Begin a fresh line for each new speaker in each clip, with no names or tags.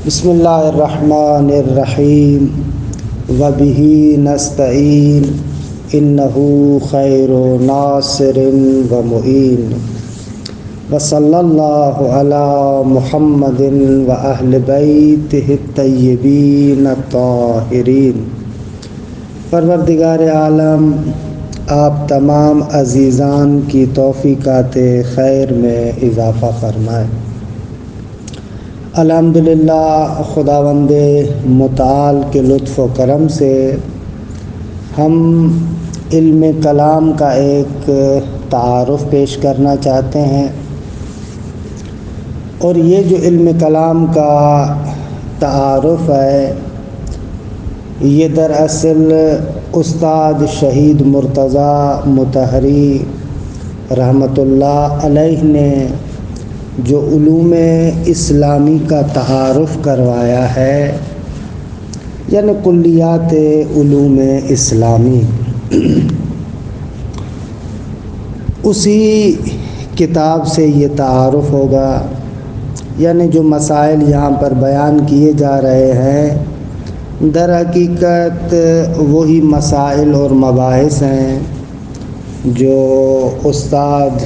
بسم اللہ الرحمن الرحیم وبہ نستعین انہ خیر ناصر و معین وصلی اللہ علی محمد و اہل بیتہ الطیبین الطاہرین۔ پروردگار عالم آپ تمام عزیزان کی توفیقات خیر میں اضافہ فرمائے۔ الحمدللہ خداوند متعال کے لطف و کرم سے ہم علم کلام کا ایک تعارف پیش کرنا چاہتے ہیں، اور یہ جو علم کلام کا تعارف ہے یہ دراصل استاد شہید مرتضیٰ مطہری رحمۃ اللہ علیہ نے جو علوم اسلامی کا تعارف کروایا ہے، یعنی کلیات علوم اسلامی، اسی کتاب سے یہ تعارف ہوگا۔ یعنی جو مسائل یہاں پر بیان کیے جا رہے ہیں در حقیقت وہی مسائل اور مباحث ہیں جو استاد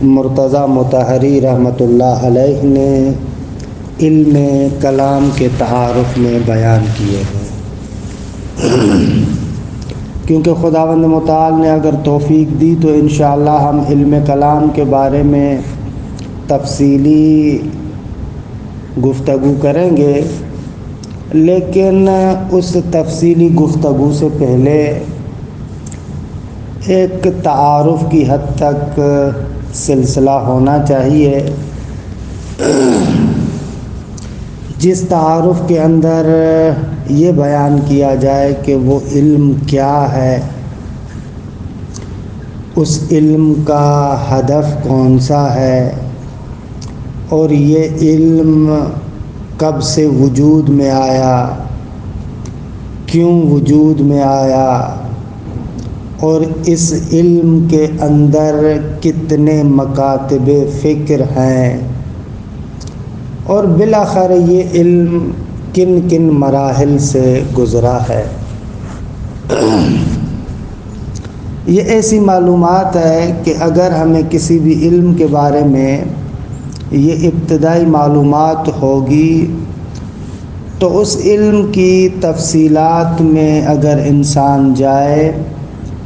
مرتضیٰ مطہری رحمۃ اللہ علیہ نے علم کلام کے تعارف میں بیان کیے ہیں۔ کیونکہ خداوند متعال نے اگر توفیق دی تو انشاءاللہ ہم علم کلام کے بارے میں تفصیلی گفتگو کریں گے، لیکن اس تفصیلی گفتگو سے پہلے ایک تعارف کی حد تک سلسلہ ہونا چاہیے، جس تعارف کے اندر یہ بیان کیا جائے کہ وہ علم کیا ہے، اس علم کا ہدف کون سا ہے، اور یہ علم کب سے وجود میں آیا، کیوں وجود میں آیا، اور اس علم کے اندر کتنے مکاتب فکر ہیں، اور بالآخر یہ علم کن کن مراحل سے گزرا ہے۔ یہ ایسی معلومات ہے کہ اگر ہمیں کسی بھی علم کے بارے میں یہ ابتدائی معلومات ہوگی تو اس علم کی تفصیلات میں اگر انسان جائے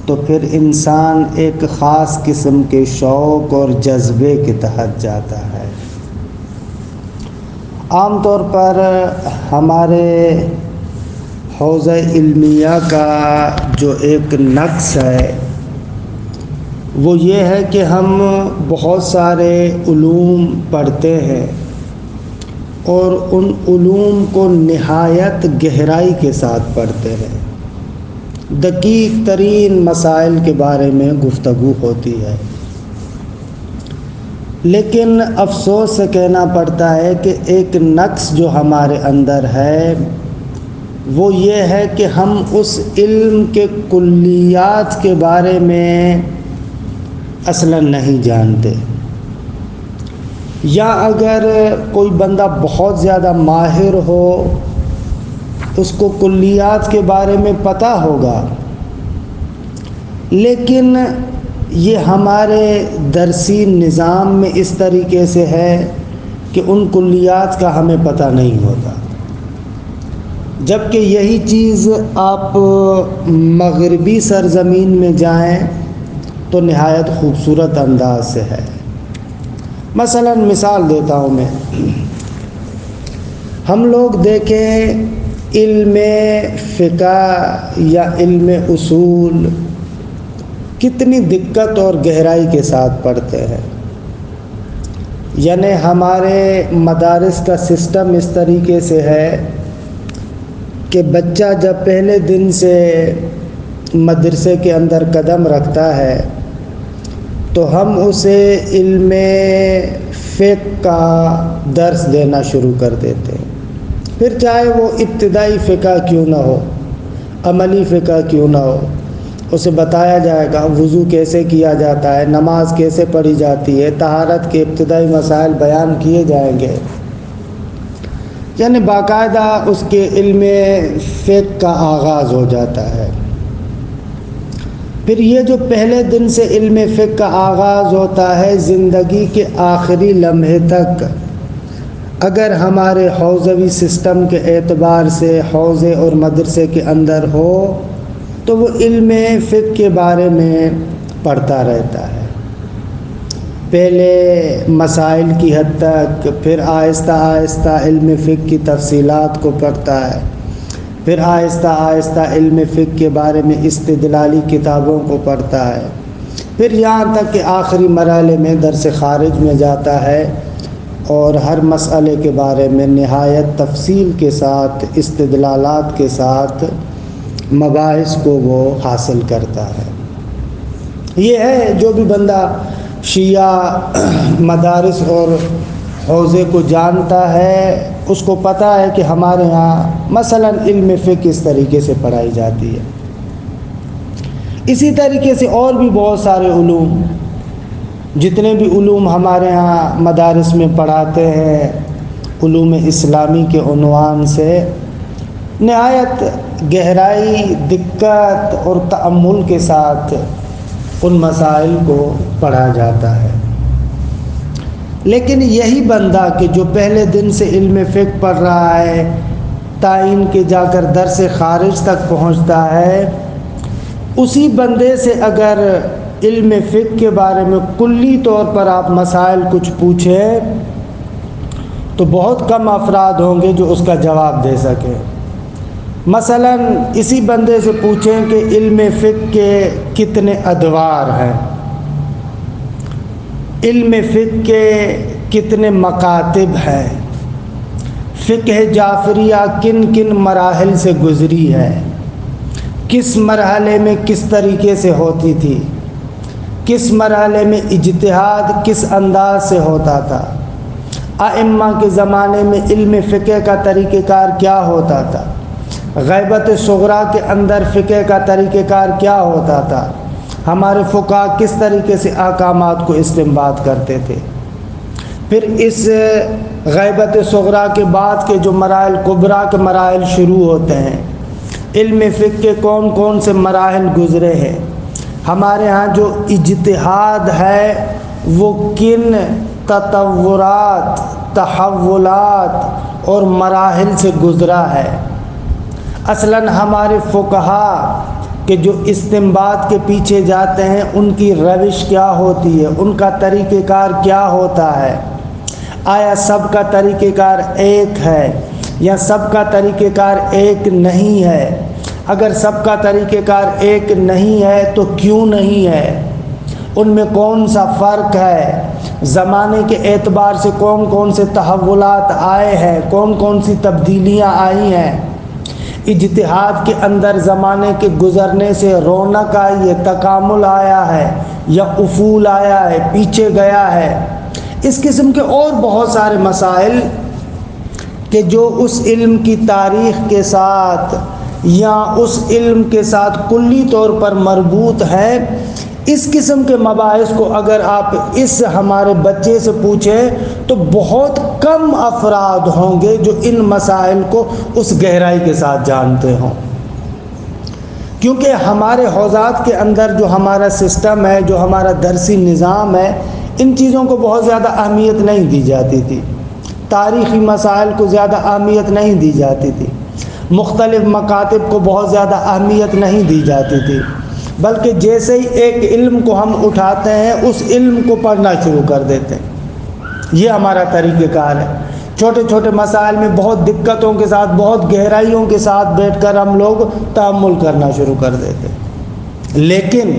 تو پھر انسان ایک خاص قسم کے شوق اور جذبے کے تحت جاتا ہے۔ عام طور پر ہمارے حوزہ علمیہ کا جو ایک نقص ہے وہ یہ ہے کہ ہم بہت سارے علوم پڑھتے ہیں اور ان علوم کو نہایت گہرائی کے ساتھ پڑھتے ہیں، دقیق ترین مسائل کے بارے میں گفتگو ہوتی ہے، لیکن افسوس سے کہنا پڑتا ہے کہ ایک نقص جو ہمارے اندر ہے وہ یہ ہے کہ ہم اس علم کے کلیات کے بارے میں اصلاً نہیں جانتے، یا اگر کوئی بندہ بہت زیادہ ماہر ہو اس کو کلیات کے بارے میں پتہ ہوگا، لیکن یہ ہمارے درسی نظام میں اس طریقے سے ہے کہ ان کلیات کا ہمیں پتہ نہیں ہوتا، جبکہ یہی چیز آپ مغربی سرزمین میں جائیں تو نہایت خوبصورت انداز سے ہے۔ مثلا مثال دیتا ہوں میں، ہم لوگ دیکھیں علم فقہ یا علم اصول کتنی دقت اور گہرائی کے ساتھ پڑھتے ہیں، یعنی ہمارے مدارس کا سسٹم اس طریقے سے ہے کہ بچہ جب پہلے دن سے مدرسے کے اندر قدم رکھتا ہے تو ہم اسے علم فقہ کا درس دینا شروع کر دیتے ہیں، پھر چاہے وہ ابتدائی فقہ کیوں نہ ہو، عملی فقہ کیوں نہ ہو، اسے بتایا جائے گا وضو کیسے کیا جاتا ہے، نماز کیسے پڑھی جاتی ہے، طہارت کے ابتدائی مسائل بیان کیے جائیں گے۔ یعنی باقاعدہ اس کے علم فقہ کا آغاز ہو جاتا ہے۔ پھر یہ جو پہلے دن سے علم فقہ کا آغاز ہوتا ہے، زندگی کے آخری لمحے تک اگر ہمارے حوزوی سسٹم کے اعتبار سے حوزے اور مدرسے کے اندر ہو تو وہ علم فقہ کے بارے میں پڑھتا رہتا ہے، پہلے مسائل کی حد تک، پھر آہستہ آہستہ علم فقہ کی تفصیلات کو پڑھتا ہے، پھر آہستہ آہستہ علم فقہ کے بارے میں استدلالی کتابوں کو پڑھتا ہے، پھر یہاں تک کہ آخری مرحلے میں درس خارج میں جاتا ہے اور ہر مسئلے کے بارے میں نہایت تفصیل کے ساتھ استدلالات کے ساتھ مباحث کو وہ حاصل کرتا ہے۔ یہ ہے جو بھی بندہ شیعہ مدارس اور حوزے کو جانتا ہے، اس کو پتہ ہے کہ ہمارے ہاں مثلا علم فقہ اس طریقے سے پڑھائی جاتی ہے۔ اسی طریقے سے اور بھی بہت سارے علوم، جتنے بھی علوم ہمارے ہاں مدارس میں پڑھاتے ہیں، علوم اسلامی کے عنوان سے نہایت گہرائی، دقت اور تأمل کے ساتھ ان مسائل کو پڑھا جاتا ہے۔ لیکن یہی بندہ کہ جو پہلے دن سے علم فقہ پڑھ رہا ہے، تعین کے جا کر درس خارج تک پہنچتا ہے، اسی بندے سے اگر علم فقہ کے بارے میں کلی طور پر آپ مسائل کچھ پوچھیں تو بہت کم افراد ہوں گے جو اس کا جواب دے سکیں۔ مثلا اسی بندے سے پوچھیں کہ علم فقہ کے کتنے ادوار ہیں، علم فقہ کے کتنے مکاتب ہیں، فقہ جعفریہ کن کن مراحل سے گزری ہے، کس مرحلے میں کس طریقے سے ہوتی تھی، کس مرحلے میں اجتہاد کس انداز سے ہوتا تھا، ائمہ کے زمانے میں علم فقہ کا طریقہ کار کیا ہوتا تھا، غیبت صغریٰ کے اندر فقہ کا طریقہ کار کیا ہوتا تھا، ہمارے فقہا کس طریقے سے احکامات کو استنباط کرتے تھے۔ پھر اس غیبت صغریٰ کے بعد کے جو مراحل کبریٰ کے مراحل شروع ہوتے ہیں، علم فقہ کے کون کون سے مراحل گزرے ہیں، ہمارے ہاں جو اجتہاد ہے وہ کن تطورات، تحولات اور مراحل سے گزرا ہے۔ اصلاً ہمارے فقہا کہ جو استنباط کے پیچھے جاتے ہیں ان کی روش کیا ہوتی ہے، ان کا طریقہ کار کیا ہوتا ہے، آیا سب کا طریقہ کار ایک ہے یا سب کا طریقہ کار ایک نہیں ہے، اگر سب کا طریقہ کار ایک نہیں ہے تو کیوں نہیں ہے، ان میں کون سا فرق ہے، زمانے کے اعتبار سے کون کون سے تحولات آئے ہیں، کون کون سی تبدیلیاں آئی ہیں، اجتہاد کے اندر زمانے کے گزرنے سے رونق آئی ہے، تکامل آیا ہے یا افول آیا ہے، پیچھے گیا ہے، اس قسم کے اور بہت سارے مسائل کہ جو اس علم کی تاریخ کے ساتھ یا اس علم کے ساتھ کلی طور پر مربوط ہے۔ اس قسم کے مباحث کو اگر آپ اس ہمارے بچے سے پوچھیں تو بہت کم افراد ہوں گے جو ان مسائل کو اس گہرائی کے ساتھ جانتے ہوں، کیونکہ ہمارے حوزات کے اندر جو ہمارا سسٹم ہے، جو ہمارا درسی نظام ہے، ان چیزوں کو بہت زیادہ اہمیت نہیں دی جاتی تھی، تاریخی مسائل کو زیادہ اہمیت نہیں دی جاتی تھی، مختلف مکاتب کو بہت زیادہ اہمیت نہیں دی جاتی تھی، بلکہ جیسے ہی ایک علم کو ہم اٹھاتے ہیں اس علم کو پڑھنا شروع کر دیتے ہیں۔ یہ ہمارا طریقہ کار ہے، چھوٹے چھوٹے مسائل میں بہت دقتوں کے ساتھ، بہت گہرائیوں کے ساتھ بیٹھ کر ہم لوگ تأمل کرنا شروع کر دیتے ہیں، لیکن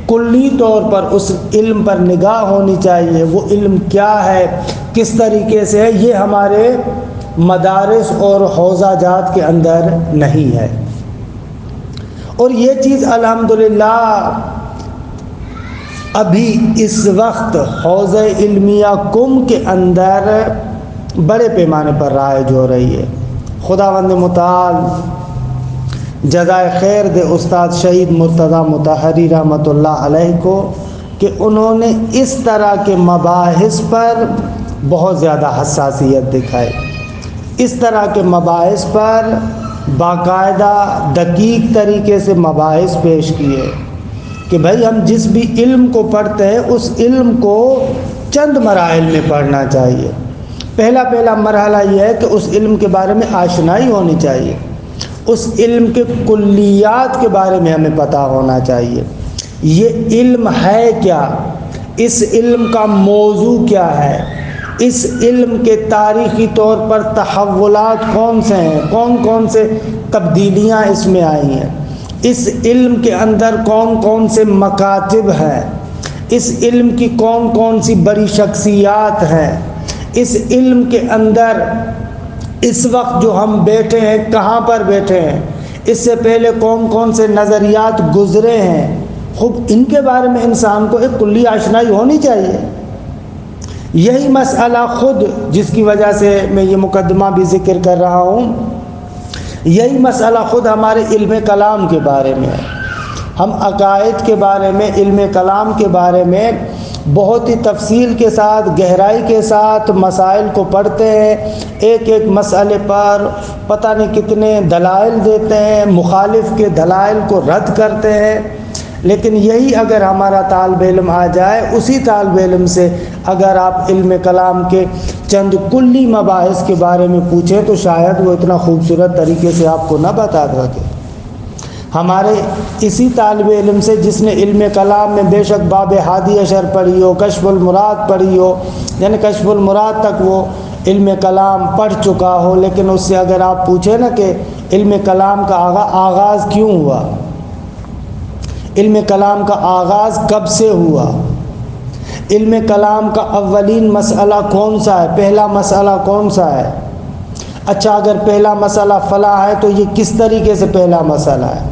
کلی طور پر اس علم پر نگاہ ہونی چاہیے، وہ علم کیا ہے، کس طریقے سے ہے، یہ ہمارے مدارس اور حوزہ جات کے اندر نہیں ہے۔ اور یہ چیز الحمدللہ ابھی اس وقت حوزہ علمیہ کم کے اندر بڑے پیمانے پر رائج ہو رہی ہے۔ خداوند متعال جزائے خیر دے استاد شہید مرتضیٰ مطہری رحمۃ اللہ علیہ کو کہ انہوں نے اس طرح کے مباحث پر بہت زیادہ حساسیت دکھائی۔ اس طرح کے مباحث پر باقاعدہ دقیق طریقے سے مباحث پیش کیے کہ بھائی ہم جس بھی علم کو پڑھتے ہیں اس علم کو چند مراحل میں پڑھنا چاہیے۔ پہلا مرحلہ یہ ہے کہ اس علم کے بارے میں آشنائی ہونی چاہیے، اس علم کے کلیات کے بارے میں ہمیں پتہ ہونا چاہیے۔ یہ علم ہے کیا، اس علم کا موضوع کیا ہے، اس علم کے تاریخی طور پر تحولات کون سے ہیں، کون کون سے تبدیلیاں اس میں آئی ہیں، اس علم کے اندر کون کون سے مکاتب ہیں، اس علم کی کون کون سی بڑی شخصیات ہیں، اس علم کے اندر اس وقت جو ہم بیٹھے ہیں کہاں پر بیٹھے ہیں، اس سے پہلے کون کون سے نظریات گزرے ہیں، خود ان کے بارے میں انسان کو ایک کلی آشنائی ہونی چاہیے۔ یہی مسئلہ خود، جس کی وجہ سے میں یہ مقدمہ بھی ذکر کر رہا ہوں، یہی مسئلہ خود ہمارے علم کلام کے بارے میں ہے۔ ہم عقائد کے بارے میں، علم کلام کے بارے میں بہت ہی تفصیل کے ساتھ، گہرائی کے ساتھ مسائل کو پڑھتے ہیں، ایک ایک مسئلے پر پتہ نہیں کتنے دلائل دیتے ہیں، مخالف کے دلائل کو رد کرتے ہیں۔ لیکن یہی اگر ہمارا طالب علم آ جائے، اسی طالب علم سے اگر آپ علم کلام کے چند کلی مباحث کے بارے میں پوچھیں تو شاید وہ اتنا خوبصورت طریقے سے آپ کو نہ بتا سکے۔ ہمارے اسی طالب علم سے جس نے علم کلام میں بے شک باب ہادی اشر پڑھی ہو، کشف المراد پڑھی ہو، یعنی کشف المراد تک وہ علم کلام پڑھ چکا ہو، لیکن اس سے اگر آپ پوچھیں نا کہ علم کلام کا آغاز کیوں ہوا، علم کلام کا آغاز کب سے ہوا، علم کلام کا اولین مسئلہ کون سا ہے، پہلا مسئلہ کون سا ہے، اچھا اگر پہلا مسئلہ فلاں ہے تو یہ کس طریقے سے پہلا مسئلہ ہے۔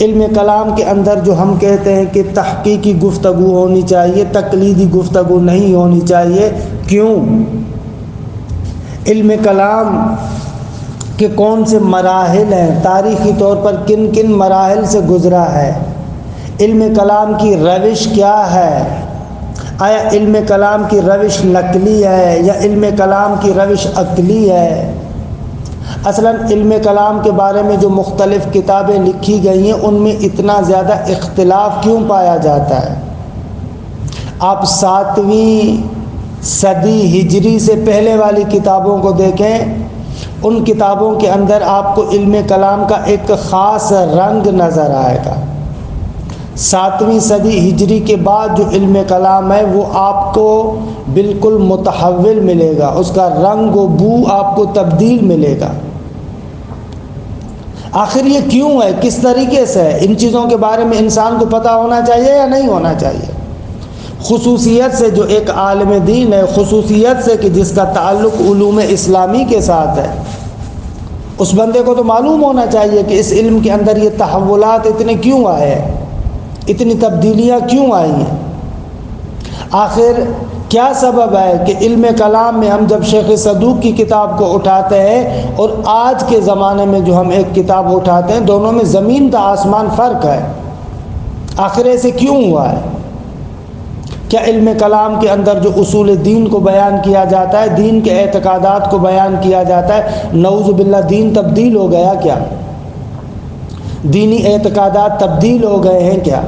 علم کلام کے اندر جو ہم کہتے ہیں کہ تحقیقی گفتگو ہونی چاہیے، تقلیدی گفتگو نہیں ہونی چاہیے، کیوں؟ علم کلام کہ کون سے مراحل ہیں، تاریخی طور پر کن کن مراحل سے گزرا ہے، علم کلام کی روش کیا ہے، آیا علم کلام کی روش نقلی ہے یا علم کلام کی روش عقلی ہے۔ اصلاً علم کلام کے بارے میں جو مختلف کتابیں لکھی گئی ہیں ان میں اتنا زیادہ اختلاف کیوں پایا جاتا ہے؟ آپ 7ویں صدی ہجری سے پہلے والی کتابوں کو دیکھیں، ان کتابوں کے اندر آپ کو علم کلام کا ایک خاص رنگ نظر آئے گا۔ 7ویں صدی ہجری کے بعد جو علم کلام ہے وہ آپ کو بالکل متحول ملے گا، اس کا رنگ و بو آپ کو تبدیل ملے گا۔ آخر یہ کیوں ہے، کس طریقے سے ہے، ان چیزوں کے بارے میں انسان کو پتہ ہونا چاہیے یا نہیں ہونا چاہیے؟ خصوصیت سے جو ایک عالم دین ہے، خصوصیت سے کہ جس کا تعلق علوم اسلامی کے ساتھ ہے، اس بندے کو تو معلوم ہونا چاہیے کہ اس علم کے اندر یہ تحولات اتنے کیوں آئے ہیں، اتنی تبدیلیاں کیوں آئی ہیں، آخر کیا سبب ہے کہ علم کلام میں ہم جب شیخ صدوق کی کتاب کو اٹھاتے ہیں اور آج کے زمانے میں جو ہم ایک کتاب اٹھاتے ہیں، دونوں میں زمین کا آسمان فرق ہے۔ آخر ایسے کیوں ہوا ہے؟ کیا علم کلام کے اندر جو اصول دین کو بیان کیا جاتا ہے، دین کے اعتقادات کو بیان کیا جاتا ہے، نعوذ باللہ دین تبدیل ہو گیا کیا؟ دینی اعتقادات تبدیل ہو گئے ہیں کیا؟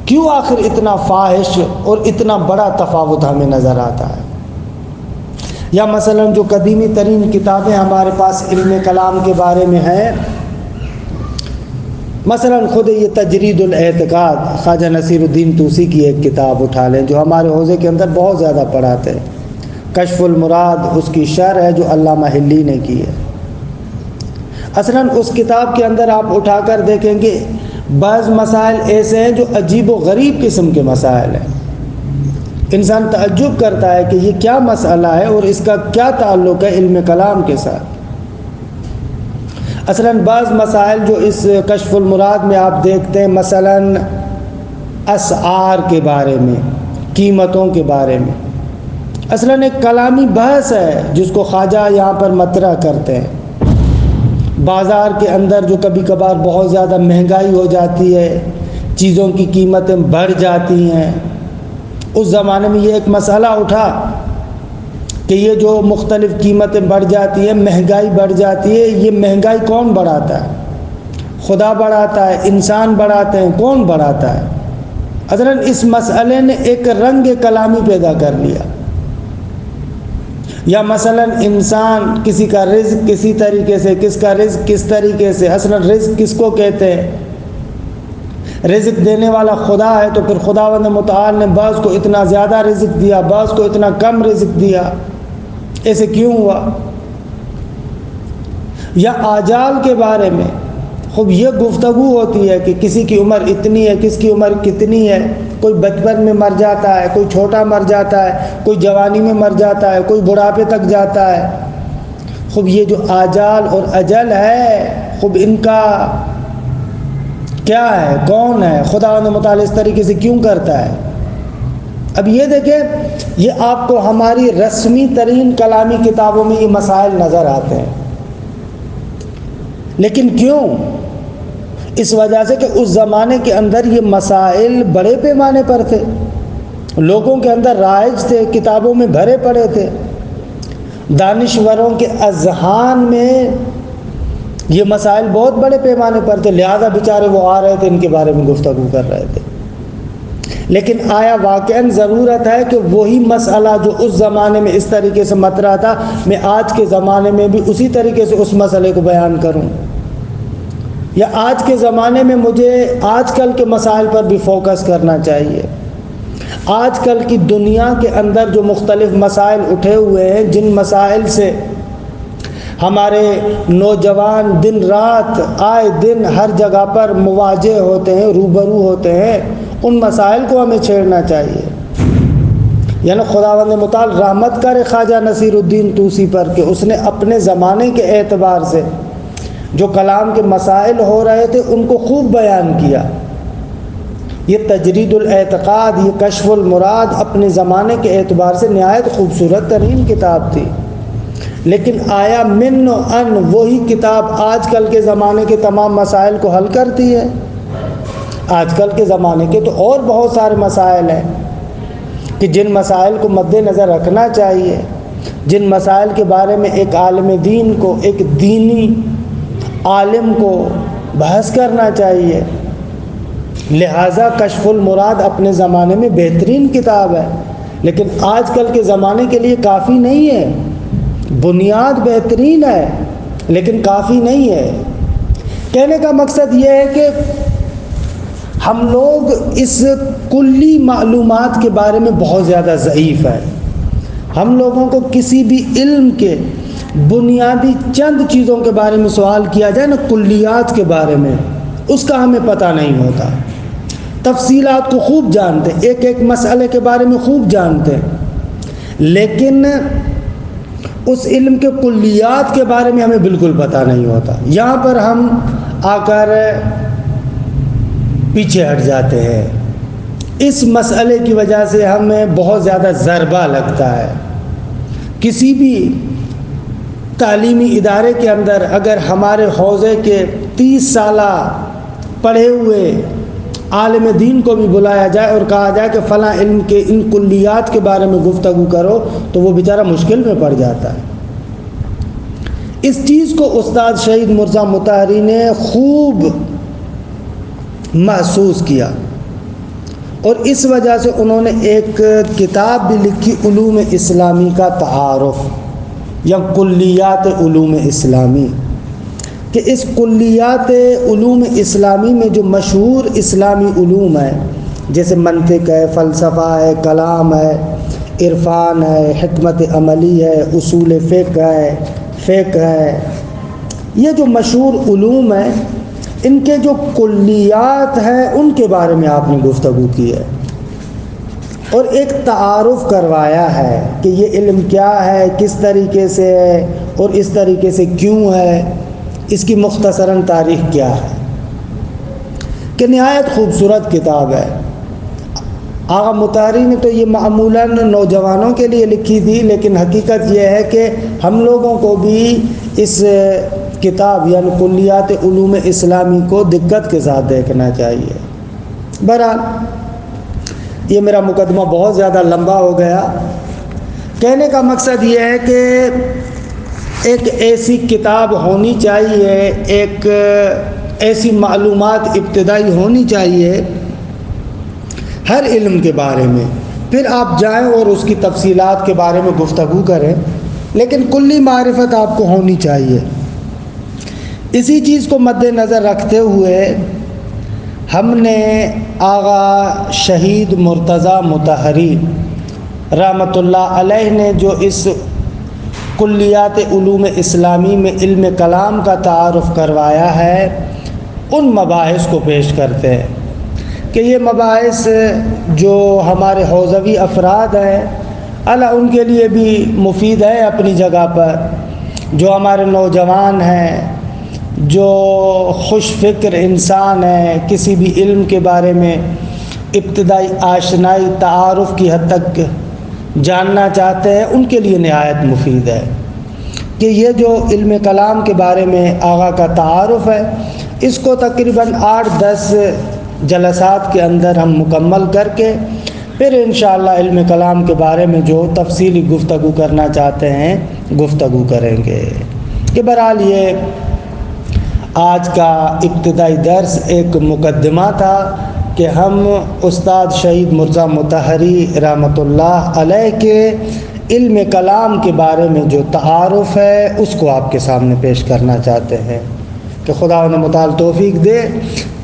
کیوں آخر اتنا فاحش اور اتنا بڑا تفاوت ہمیں نظر آتا ہے؟ یا مثلا جو قدیمی ترین کتابیں ہمارے پاس علم کلام کے بارے میں ہیں، مثلا خود یہ تجرید الاعتقاد خواجہ نصیر الدین طوسی کی ایک کتاب اٹھا لیں جو ہمارے حوزے کے اندر بہت زیادہ پڑھاتے ہیں، کشف المراد اس کی شرح ہے جو علامہ حلی نے کی ہے۔ اصلا اس کتاب کے اندر آپ اٹھا کر دیکھیں گے بعض مسائل ایسے ہیں جو عجیب و غریب قسم کے مسائل ہیں، انسان تعجب کرتا ہے کہ یہ کیا مسئلہ ہے اور اس کا کیا تعلق ہے علم کلام کے ساتھ۔ اصلاً بعض مسائل جو اس کشف المراد میں آپ دیکھتے ہیں، مثلاً اسعار کے بارے میں، قیمتوں کے بارے میں، اصلاً ایک کلامی بحث ہے جس کو خواجہ یہاں پر مطرح کرتے ہیں۔ بازار کے اندر جو کبھی کبھار بہت زیادہ مہنگائی ہو جاتی ہے، چیزوں کی قیمتیں بڑھ جاتی ہیں، اس زمانے میں یہ ایک مسئلہ اٹھا کہ یہ جو مختلف قیمتیں بڑھ جاتی ہیں، مہنگائی بڑھ جاتی ہے، یہ مہنگائی کون بڑھاتا ہے؟ خدا بڑھاتا ہے؟ انسان بڑھاتے ہیں؟ کون بڑھاتا ہے؟ حضرت اس مسئلے نے ایک رنگ کلامی پیدا کر لیا. یا مثلا انسان کسی کا رزق کسی طریقے سے، کس کا رزق کس طریقے سے. اصلا رزق کس کو کہتے ہیں؟ رزق دینے والا خدا ہے، تو پھر خداوند متعال نے بعض کو اتنا زیادہ رزق دیا، بعض کو اتنا کم رزق دیا. ایسے کیوں ہوا؟ یا آجال کے بارے میں خوب یہ گفتگو ہوتی ہے کہ کسی کی عمر اتنی ہے، کس کی عمر کتنی ہے. کوئی بچپن میں مر جاتا ہے، کوئی چھوٹا مر جاتا ہے، کوئی جوانی میں مر جاتا ہے، کوئی بڑھاپے تک جاتا ہے. خوب یہ جو آجال اور اجل ہے، خوب ان کا کیا ہے؟ کون ہے؟ خداوند متعال اس طریقے سے کیوں کرتا ہے؟ اب یہ دیکھیں، یہ آپ کو ہماری رسمی ترین کلامی کتابوں میں یہ مسائل نظر آتے ہیں. لیکن کیوں؟ اس وجہ سے کہ اس زمانے کے اندر یہ مسائل بڑے پیمانے پر تھے، لوگوں کے اندر رائج تھے، کتابوں میں بھرے پڑے تھے، دانشوروں کے اذہان میں یہ مسائل بہت بڑے پیمانے پر تھے. لہذا بیچارے وہ آ رہے تھے، ان کے بارے میں گفتگو کر رہے تھے. لیکن آیا واقعاً ضرورت ہے کہ وہی مسئلہ جو اس زمانے میں اس طریقے سے مطرح تھا، میں آج کے زمانے میں بھی اسی طریقے سے اس مسئلے کو بیان کروں؟ یا آج کے زمانے میں مجھے آج کل کے مسائل پر بھی فوکس کرنا چاہیے؟ آج کل کی دنیا کے اندر جو مختلف مسائل اٹھے ہوئے ہیں، جن مسائل سے ہمارے نوجوان دن رات آئے دن ہر جگہ پر مواجہ ہوتے ہیں، روبرو ہوتے ہیں، ان مسائل کو ہمیں چھیڑنا چاہیے. یعنی خداوند متعال رحمت کرے خواجہ نصیر الدین طوسی پر کہ اس نے اپنے زمانے کے اعتبار سے جو کلام کے مسائل ہو رہے تھے ان کو خوب بیان کیا. یہ تجرید الاعتقاد، یہ کشف المراد اپنے زمانے کے اعتبار سے نہایت خوبصورت ترین کتاب تھی. لیکن آیا من و ان وہی کتاب آج کل کے زمانے کے تمام مسائل کو حل کرتی ہے؟ آج کل کے زمانے کے تو اور بہت سارے مسائل ہیں کہ جن مسائل کو مد نظر رکھنا چاہیے، جن مسائل کے بارے میں ایک عالم دین کو، ایک دینی عالم کو بحث کرنا چاہیے. لہٰذا کشف المراد اپنے زمانے میں بہترین کتاب ہے، لیکن آج کل کے زمانے کے لیے کافی نہیں ہے. بنیاد بہترین ہے لیکن کافی نہیں ہے. کہنے کا مقصد یہ ہے کہ ہم لوگ اس کلی معلومات کے بارے میں بہت زیادہ ضعیف ہیں. ہم لوگوں کو کسی بھی علم کے بنیادی چند چیزوں کے بارے میں سوال کیا جائے نا، کلیات کے بارے میں، اس کا ہمیں پتہ نہیں ہوتا. تفصیلات کو خوب جانتے ہیں، ایک ایک مسئلے کے بارے میں خوب جانتے ہیں، لیکن اس علم کے کلیات کے بارے میں ہمیں بالکل پتہ نہیں ہوتا. یہاں پر ہم آ کر پیچھے ہٹ جاتے ہیں. اس مسئلے کی وجہ سے ہمیں بہت زیادہ ضربہ لگتا ہے. کسی بھی تعلیمی ادارے کے اندر اگر ہمارے حوزے کے 30 سالہ پڑھے ہوئے عالم دین کو بھی بلایا جائے اور کہا جائے کہ فلاں علم کے ان کلیات کے بارے میں گفتگو کرو، تو وہ بیچارہ مشکل میں پڑ جاتا ہے. اس چیز کو استاد شہید مرزا مطہری نے خوب محسوس کیا، اور اس وجہ سے انہوں نے ایک کتاب بھی لکھی، علوم اسلامی کا تعارف یا کلیات علوم اسلامی، کہ اس کلیات علوم اسلامی میں جو مشہور اسلامی علوم ہیں، جیسے منطق ہے، فلسفہ ہے، کلام ہے، عرفان ہے، حکمت عملی ہے، اصول فقہ ہے، یہ جو مشہور علوم ہیں، ان کے جو کلیات ہیں ان کے بارے میں آپ نے گفتگو کی ہے اور ایک تعارف کروایا ہے کہ یہ علم کیا ہے، کس طریقے سے ہے اور اس طریقے سے کیوں ہے، اس کی مختصراً تاریخ کیا ہے، کہ نہایت خوبصورت کتاب ہے. آغا مطہری نے تو یہ معمولاً نوجوانوں کے لیے لکھی تھی، لیکن حقیقت یہ ہے کہ ہم لوگوں کو بھی اس کتاب یعنی کلیات علوم اسلامی کو دقت کے ساتھ دیکھنا چاہیے. بہرحال یہ میرا مقدمہ بہت زیادہ لمبا ہو گیا. کہنے کا مقصد یہ ہے کہ ایک ایسی کتاب ہونی چاہیے، ایک ایسی معلومات ابتدائی ہونی چاہیے ہر علم کے بارے میں، پھر آپ جائیں اور اس کی تفصیلات کے بارے میں گفتگو کریں، لیکن کلی معرفت آپ کو ہونی چاہیے۔ اسی چیز کو مد نظر رکھتے ہوئے ہم نے آغا شہید مرتضیٰ مطہری رحمۃ اللہ علیہ نے جو اس کلیات علوم اسلامی میں علم کلام کا تعارف کروایا ہے، ان مباحث کو پیش کرتے ہیں کہ یہ مباحث جو ہمارے حوزوی افراد ہیں اللہ ان کے لیے بھی مفید ہے اپنی جگہ پر، جو ہمارے نوجوان ہیں، جو خوش فکر انسان ہیں، کسی بھی علم کے بارے میں ابتدائی آشنائی تعارف کی حد تک جاننا چاہتے ہیں، ان کے لیے نہایت مفید ہے کہ یہ جو علم کلام کے بارے میں آغا کا تعارف ہے، اس کو تقریباً 8-10 جلسات کے اندر ہم مکمل کر کے پھر انشاءاللہ علم کلام کے بارے میں جو تفصیلی گفتگو کرنا چاہتے ہیں گفتگو کریں گے۔ کہ بہرحال یہ آج کا ابتدائی درس ایک مقدمہ تھا کہ ہم استاد شہید مرتضیٰ مطہری رحمۃ اللہ علیہ کے علم کلام کے بارے میں جو تعارف ہے اس کو آپ کے سامنے پیش کرنا چاہتے ہیں کہ خدا انہیں متعال توفیق دے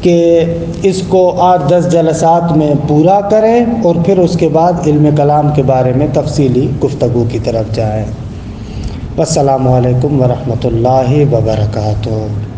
کہ اس کو 8-10 جلسات میں پورا کریں اور پھر اس کے بعد علم کلام کے بارے میں تفصیلی گفتگو کی طرف جائیں۔ والسلام علیکم ورحمۃ اللہ وبرکاتہ۔